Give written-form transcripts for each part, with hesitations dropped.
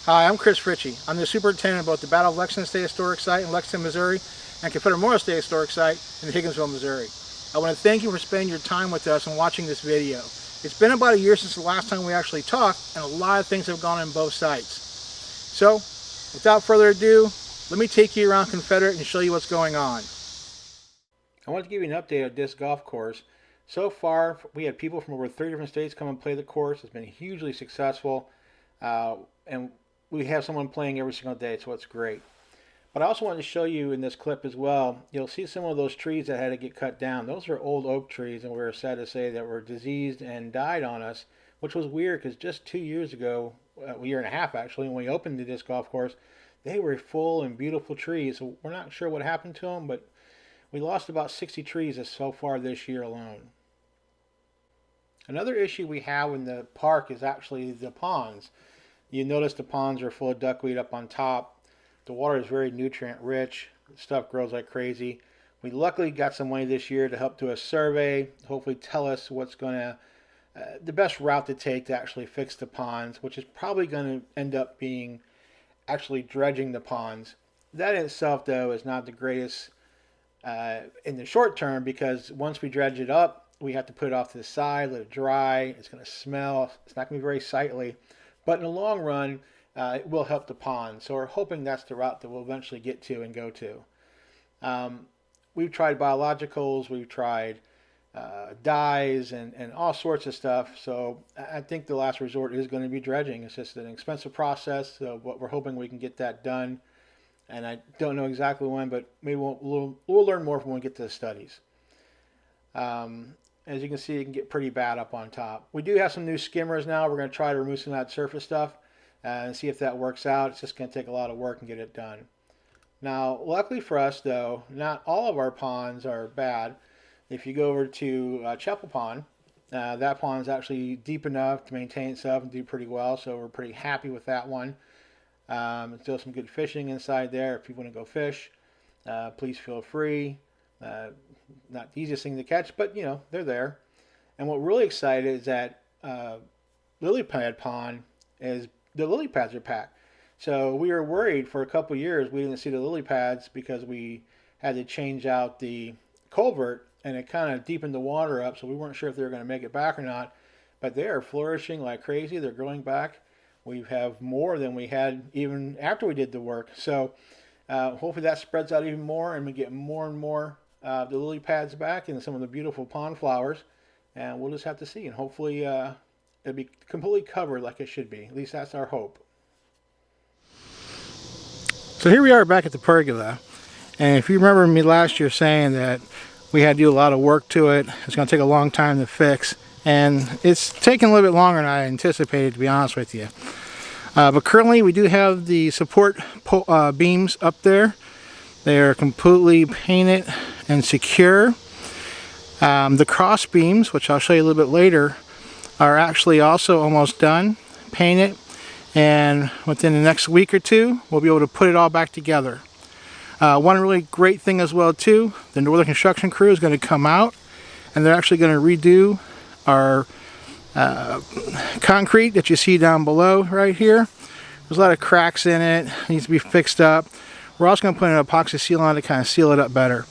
Hi, I'm Chris Fritsche. I'm the superintendent of both the Battle of Lexington State Historic Site in Lexington, Missouri, and Confederate Memorial State Historic Site in Higginsville, Missouri. I want to thank you for spending your time with us and watching this video. It's been about a year since the last time we actually talked, and a lot of things have gone on both sites. So, without further ado, let me take you around Confederate and show you what's going on. I want to give you an update of this golf course. So far, we had people from over 30 different states come and play the course. It's been hugely successful, and we have someone playing every single day, so it's great. But I also want to show you in this clip as well, you'll see some of those trees that had to get cut down. Those are old oak trees, and we're sad to say that were diseased and died on us, which was weird because just 2 years ago, a year and a half actually, when we opened the disc golf course, they were full and beautiful trees. So we're not sure what happened to them, but we lost about 60 trees so far this year alone. Another issue we have in the park is actually the ponds. You notice the ponds are full of duckweed up on top. The water is very nutrient rich. Stuff grows like crazy. We luckily got some money this year to help do a survey, hopefully tell us what's going to, the best route to take to actually fix the ponds, which is probably going to end up being actually dredging the ponds. That in itself, though, is not the greatest in the short term, because once we dredge it up, we have to put it off to the side, let it dry. It's going to smell. It's not going to be very sightly. But in the long run, it will help the pond. So we're hoping that's the route that we'll eventually get to and go to. We've tried biologicals, we've tried dyes, and all sorts of stuff. So I think the last resort is going to be dredging. It's just an expensive process. So what we're hoping we can get that done. And I don't know exactly when, but maybe we'll learn more when we get to the studies. As you can see, it can get pretty bad up on top. We do have some new skimmers now. We're going to try to remove some of that surface stuff and see if that works out. It's just going to take a lot of work and get it done. Now, luckily for us, though, not all of our ponds are bad. If you go over to Chapel Pond, that pond is actually deep enough to maintain itself and do pretty well, so we're pretty happy with that one. Still some good fishing inside there. If you want to go fish, please feel free. Not the easiest thing to catch, but you know, they're there. And what we're really excited is that lily pad pond is the lily pads are packed. So we were worried for a couple years we didn't see the lily pads because we had to change out the culvert, and it kind of deepened the water up, so we weren't sure if they were going to make it back or not. But they are flourishing like crazy. They're growing back. We have more than we had even after we did the work. So hopefully that spreads out even more, and we get more and more the lily pads back and some of the beautiful pond flowers. And we'll just have to see. And hopefully it'll be completely covered like it should be. At least that's our hope. So here we are back at the Pergula. And if you remember me last year saying that we had to do a lot of work to it, it's going to take a long time to fix. And it's taken a little bit longer than I anticipated, to be honest with you. But currently we do have the support beams up there. They are completely painted and secure. The cross beams, which I'll show you a little bit later, are actually also almost done, painted. And within the next week or two, we'll be able to put it all back together. One really great thing as well too, the Northern Construction crew is going to come out, and they're actually going to redo our concrete that you see down below right here. There's a lot of cracks in it, needs to be fixed up. We're also going to put an epoxy seal on it to kind of seal it up better.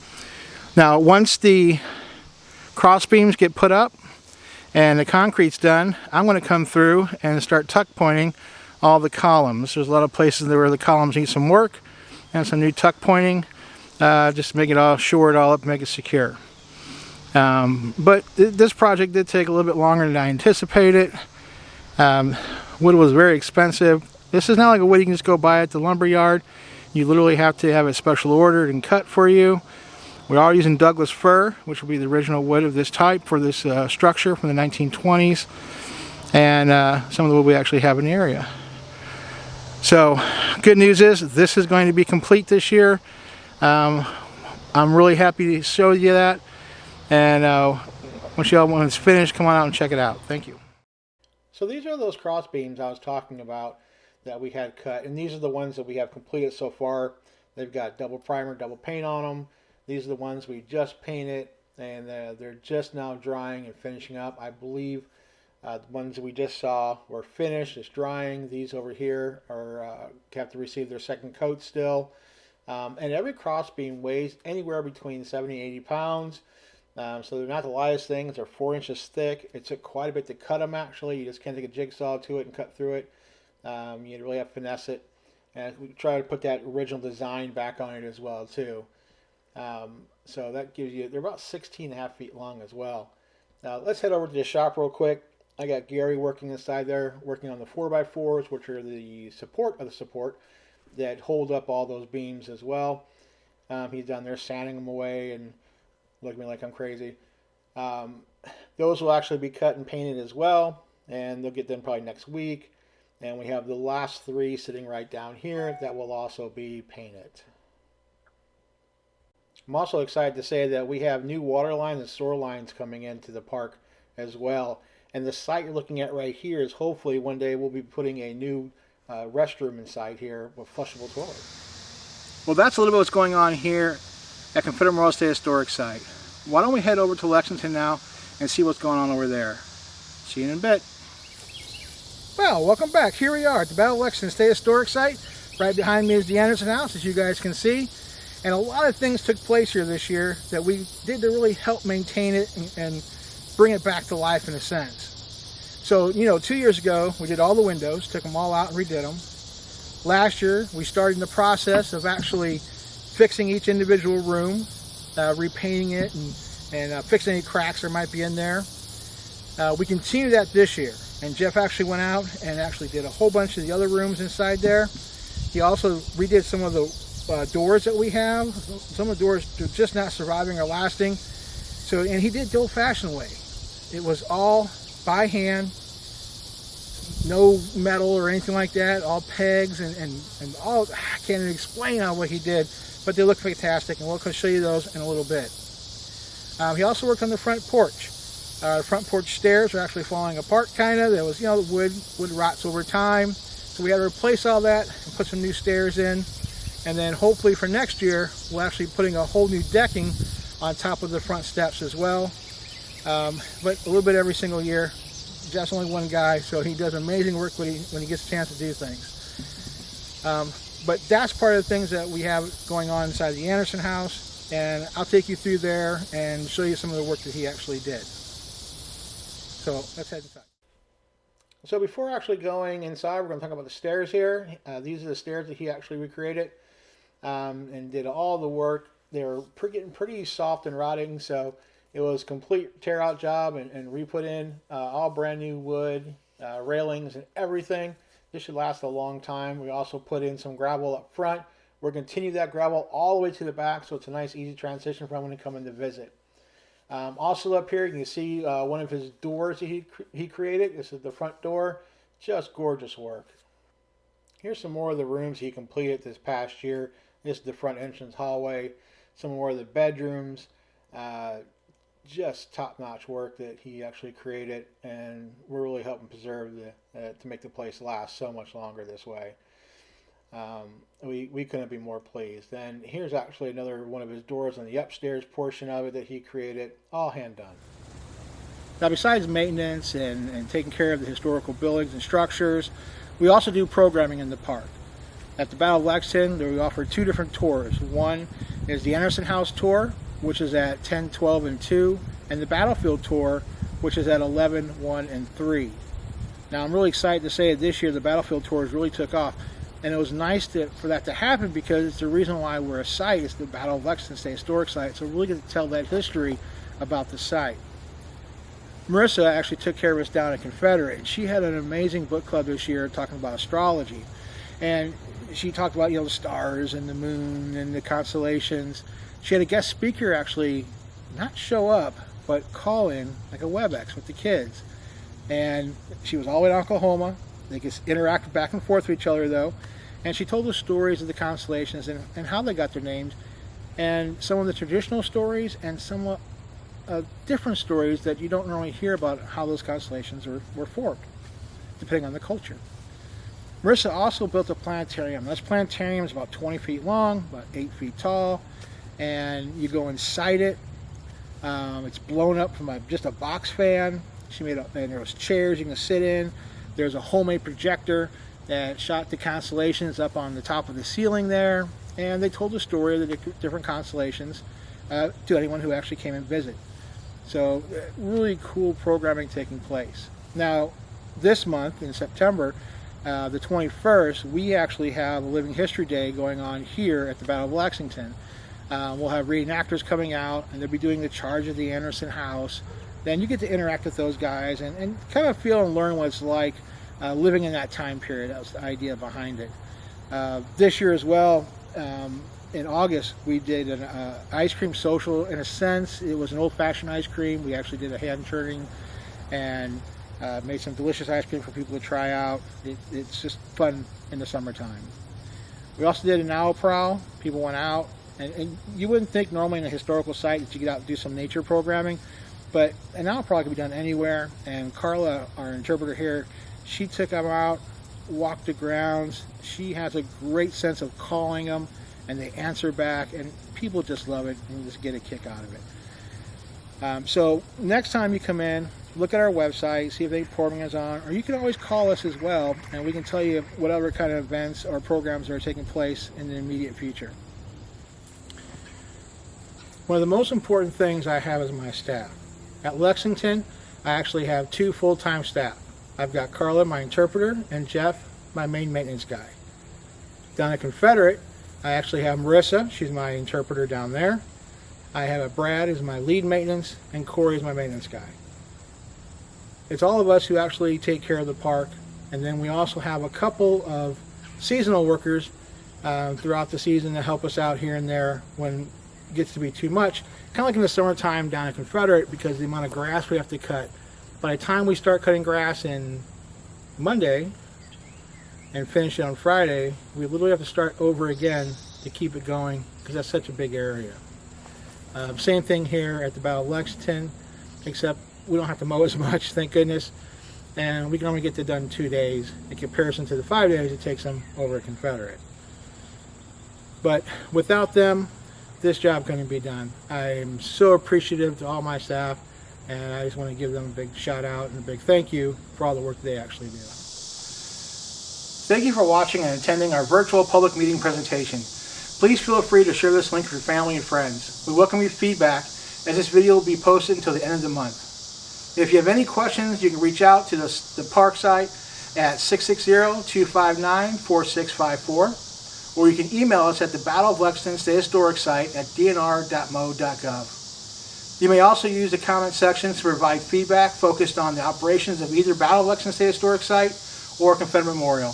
Now once the cross beams get put up and the concrete's done, I'm going to come through and start tuck pointing all the columns. There's a lot of places where the columns need some work and some new tuck pointing, just to make it all, shore it all up, make it secure. But this project did take a little bit longer than I anticipated. Wood was very expensive. This is not like a wood you can just go buy at the lumber yard. You literally have to have it special ordered and cut for you. We are using Douglas fir, which will be the original wood of this type for this structure from the 1920s, and some of the wood we actually have in the area. So good news is this is going to be complete this year. I'm really happy to show you that, and when it's finished, come on out and check it out. Thank you. So these are those cross beams I was talking about that we had cut, and these are the ones that we have completed so far. They've got double primer, double paint on them. These are the ones we just painted, and they're just now drying and finishing up. I believe The ones that we just saw were finished, it's drying. These over here have to receive their second coat still. And every crossbeam weighs anywhere between 70 and 80 pounds. So they're not the lightest things. They're 4 inches thick. It took quite a bit to cut them, actually. You just can't take a jigsaw to it and cut through it. You really have to finesse it. And we try to put that original design back on it as well, too. So that gives you, they're about 16.5 feet long as well. Now let's head over to the shop real quick. I got Gary working inside there, working on the 4x4s, which are the support of the support that hold up all those beams as well. He's down there sanding them away and looking at me like I'm crazy. Those will actually be cut and painted as well, and they'll get them probably next week. And we have the last 3 sitting right down here that will also be painted. I'm also excited to say that we have new water lines and sewer lines coming into the park as well. And the site you're looking at right here is hopefully one day we'll be putting a new restroom inside here with flushable toilet. Well, that's a little bit what's going on here at Confederate Memorial State Historic Site. Why don't we head over to Lexington now and see what's going on over there. See you in a bit. Well, welcome back. Here we are at the Battle of Lexington State Historic Site. Right behind me is the Anderson House, as you guys can see. And a lot of things took place here this year that we did to really help maintain it and bring it back to life in a sense. So, you know, 2 years ago, we did all the windows, took them all out and redid them. Last year, we started the process of actually fixing each individual room, repainting it and fixing any cracks there might be in there. We continue that this year, and Jeff actually went out and actually did a whole bunch of the other rooms inside there. He also redid some of the doors that we have. Some of the doors are just not surviving or lasting. So, and he did the old-fashioned way. It was all by hand, no metal or anything like that, all pegs and all. I can't even explain what he did, but they look fantastic, and we'll show you those in a little bit. He also worked on the front porch. The front porch stairs are actually falling apart, kind of. There was, you know, wood rots over time, so we had to replace all that and put some new stairs in. And then hopefully for next year, we'll actually be putting a whole new decking on top of the front steps as well. But a little bit every single year. Jeff's only one guy, so he does amazing work when he gets a chance to do things. But that's part of the things that we have going on inside the Anderson house, and I'll take you through there and show you some of the work that he actually did. So let's head inside. So before actually going inside, we're going to talk about the stairs here. These are the stairs that he actually recreated and did all the work. They were getting pretty soft and rotting, so it was a complete tear-out job and re-put in all brand new wood, railings and everything. This should last a long time. We also put in some gravel up front. We're going to continue that gravel all the way to the back, so it's a nice, easy transition for anyone to come in to visit. Also up here, you can see one of his doors that he created. This is the front door. Just gorgeous work. Here's some more of the rooms he completed this past year. This is the front entrance hallway. Some more of the bedrooms. Just top-notch work that he actually created, and we're really helping preserve to make the place last so much longer this way. We couldn't be more pleased. And here's actually another one of his doors on the upstairs portion of it that he created, all hand done. Now, besides maintenance and taking care of the historical buildings and structures, we also do programming in the park. At the Battle of Lexington, we offer 2 different tours. One is the Anderson House tour, which is at 10, 12, and 2, and the Battlefield tour, which is at 11, 1, and 3. Now, I'm really excited to say that this year the Battlefield tours really took off, and it was nice for that to happen because it's the reason why we're a site. It's the Battle of Lexington State Historic Site, so we're really going to tell that history about the site. Marissa actually took care of us down at Confederate, and she had an amazing book club this year talking about astrology, and she talked about, you know, the stars and the moon and the constellations. She had a guest speaker actually not show up, but call in like a WebEx with the kids. And she was all the way to Oklahoma. They could interact back and forth with each other though. And she told the stories of the constellations and how they got their names, and some of the traditional stories and some different stories that you don't normally hear about how those constellations were formed, depending on the culture. Marissa also built a planetarium. This planetarium is about 20 feet long, about 8 feet tall, and you go inside it. It's blown up from just a box fan, She made and there was chairs you can sit in. There's a homemade projector that shot the constellations up on the top of the ceiling there, and they told the story of the different constellations to anyone who actually came and visit. So really cool programming taking place. Now this month in September, the 21st, we actually have a Living History Day going on here at the Battle of Lexington. We'll have reenactors coming out, and they'll be doing the charge of the Anderson House. Then you get to interact with those guys and kind of feel and learn what it's like living in that time period. That was the idea behind it. This year as well, in August, we did an ice cream social. In a sense, it was an old-fashioned ice cream. We actually did a hand churning and made some delicious ice cream for people to try out. It's just fun in the summertime. We also did an owl prowl. People went out, and you wouldn't think normally in a historical site that you get out and do some nature programming, but an owl prowl can be done anywhere. And Carla, our interpreter here, she took them out, walked the grounds. She has a great sense of calling them, and they answer back, and people just love it and just get a kick out of it. So next time you come in, look at our website, see if any programming is on, or you can always call us as well, and we can tell you whatever kind of events or programs are taking place in the immediate future. One of the most important things I have is my staff. At Lexington, I actually have 2 full-time staff. I've got Carla, my interpreter, and Jeff, my main maintenance guy. Down at Confederate, I actually have Marissa, she's my interpreter down there. I have Brad as my lead maintenance, and Corey is my maintenance guy. It's all of us who actually take care of the park, and then we also have a couple of seasonal workers throughout the season to help us out here and there when it gets to be too much. Kind of like in the summertime down at Confederate, because the amount of grass we have to cut. By the time we start cutting grass in Monday and finish it on Friday, we literally have to start over again to keep it going, because that's such a big area. Same thing here at the Battle of Lexington, except we don't have to mow as much, thank goodness, and we can only get that done in 2 days in comparison to the 5 days it takes them over at Confederate. But without them, this job couldn't be done. I am so appreciative to all my staff, and I just want to give them a big shout out and a big thank you for all the work they actually do. Thank you for watching and attending our virtual public meeting presentation. Please feel free to share this link with your family and friends. We welcome your feedback, as this video will be posted until the end of the month. If you have any questions, you can reach out to the park site at 660-259-4654, or you can email us at the Battle of Lexington State Historic Site at dnr.mo.gov. You may also use the comment section to provide feedback focused on the operations of either Battle of Lexington State Historic Site or Confederate Memorial.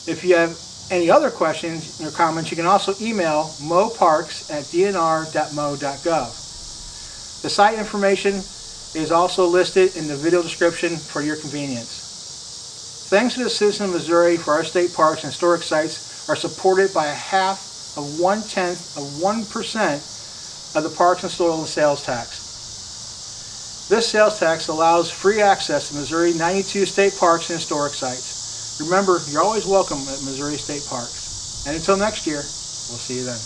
If you have any other questions or comments, you can also email moparks@dnr.mo.gov. The site information is also listed in the video description for your convenience. Thanks to the citizens of Missouri for our state parks and historic sites are supported by 1/10% of the Parks and Soil and Sales Tax. This sales tax allows free access to Missouri 92 state parks and historic sites. Remember, you're always welcome at Missouri State Parks. And until next year, we'll see you then.